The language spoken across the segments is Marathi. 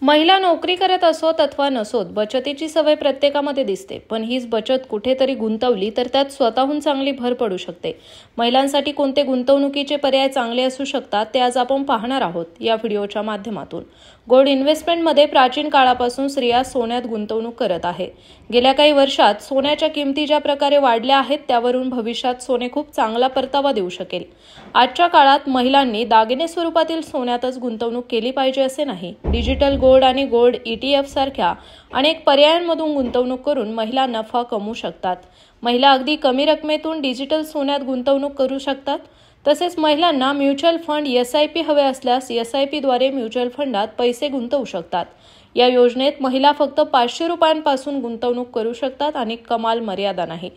महिला नोकरी करत असोत अथवा नसोत, बचतीची सवय प्रत्येकामध्ये दिसते. पण हीच बचत कुठेतरी गुंतवली तर त्यात स्वतःहून चांगली भर पडू शकते. महिलांसाठी कोणते गुंतवणुकीचे पर्याय चांगले असू शकतात ते आज आपण पाहणार आहोत या व्हिडिओच्या माध्यमातून. गोल्ड इन्व्हेस्टमेंटमध्ये प्राचीन काळापासून स्त्रिया सोन्यात गुंतवणूक करत आहे. गेल्या काही वर्षात सोन्याच्या किमती ज्या प्रकारे वाढल्या आहेत त्यावरून भविष्यात सोने खूप चांगला परतावा देऊ शकेल. आजच्या काळात महिलांनी दागिने स्वरूपातील सोन्यातच गुंतवणूक केली पाहिजे असे नाही. डिजिटल गोल्ड आणि गोल्ड ETF सारख्या अनेक पर्यायांमधून गुंतवणूक करून महिला नफा कमवू शकतात. महिला अगदी कमी रकमेतून डिजिटल सोन्यात गुंतवणूक करू शकतात. तसेच महिलांना म्युच्युअल फंड SIP हवे असल्यास SIP द्वारे म्युच्युअल फंडात पैसे गुंतवू शकतात. या योजनेत महिला फक्त 500 रुपयांपासून गुंतवणूक करू शकतात आणि कमाल मर्यादा नाही.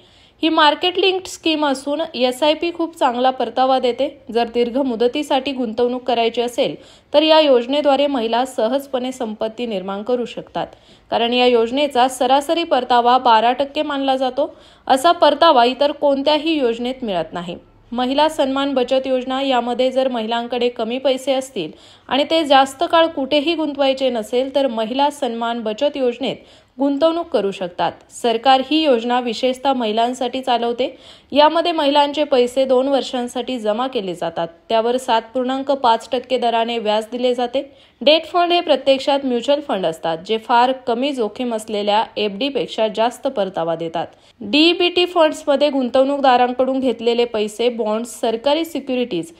ही मार्केट लिंक्ड स्कीम असून SIP खूप चांगला परतावा देते. जर दीर्घ मुदतीसाठी गुंतवणूक करायची असेल तर या योजनेद्वारे महिला सहजपणे संपत्ती निर्माण करू शकतात. कारण या योजनेचा सरासरी परतावा 12% मानला जातो. असा परतावा इतर कोणत्याही योजनेत मिळत नाही. महिला सन्मान बचत योजना, यामध्ये जर महिलांकडे कमी पैसे असतील आणि ते जास्त काळ कुठेही गुंतवायचे नसेल तर महिला सन्मान बचत योजनेत गुंतवणूक करू शकतात. सरकार ही योजना विशेषतः महिलांसाठी चालवते. यामध्ये महिलांचे पैसे 2 वर्षांसाठी जमा केले जातात. त्यावर 7.5% दराने व्याज दिले जाते. डेट फंड हे प्रत्यक्षात म्युच्युअल फंड असतात जे फार कमी जोखीम असलेल्या FD पेक्षा जास्त परतावा देतात. DBT फंड्समध्ये गुंतवणूकदारांकडून घेतलेले पैसे बॉन्ड्स, सरकारी सिक्युरिटीज,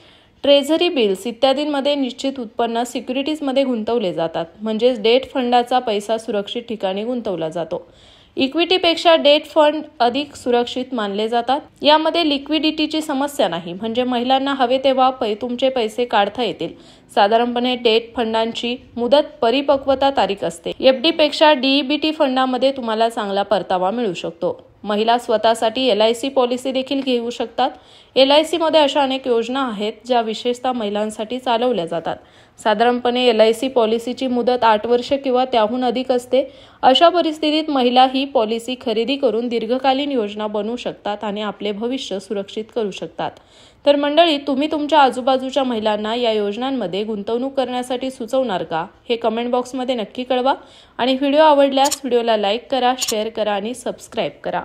ट्रेझरी बिल्स इत्यादींमध्ये निश्चित उत्पन्न सिक्युरिटीजमध्ये गुंतवले जातात. म्हणजेच डेट फंडाचा पैसा सुरक्षित ठिकाणी गुंतवला जातो. इक्विटीपेक्षा डेट फंड अधिक सुरक्षित मानले जातात. यामध्ये लिक्विडिटीची समस्या नाही, म्हणजे महिलांना हवे तेव्हा तुमचे पैसे काढता येतील. साधारणपणे डेट फंडांची मुदत परिपक्वता तारीख असते. FD पेक्षा DBT फंडामध्ये तुम्हाला चांगला परतावा मिळू शकतो. महिला स्वतःसाठी LIC पॉलिसी देखील घेऊ शकतात. LIC मध्ये अशा अनेक योजना आहेत ज्या विशेषतः महिलांसाठी चालवल्या जातात. साधारणपणे LIC पॉलिसीची मुदत 8 वर्षे किंवा त्याहून अधिक असते. अशा परिस्थितीत महिला ही पॉलिसी खरेदी करून दीर्घकालीन योजना बनवू शकतात आणि आपले भविष्य सुरक्षित करू शकतात. तर मंडळी, तुम्ही तुमच्या आजूबाजूच्या महिलांना या योजनांमध्ये गुंतवणूक करण्यासाठी सुचवणार का? हे कमेंट बॉक्समध्ये नक्की कळवा. आणि व्हिडिओ आवडल्यास व्हिडिओला लाईक करा, शेअर करा आणि सबस्क्राईब करा.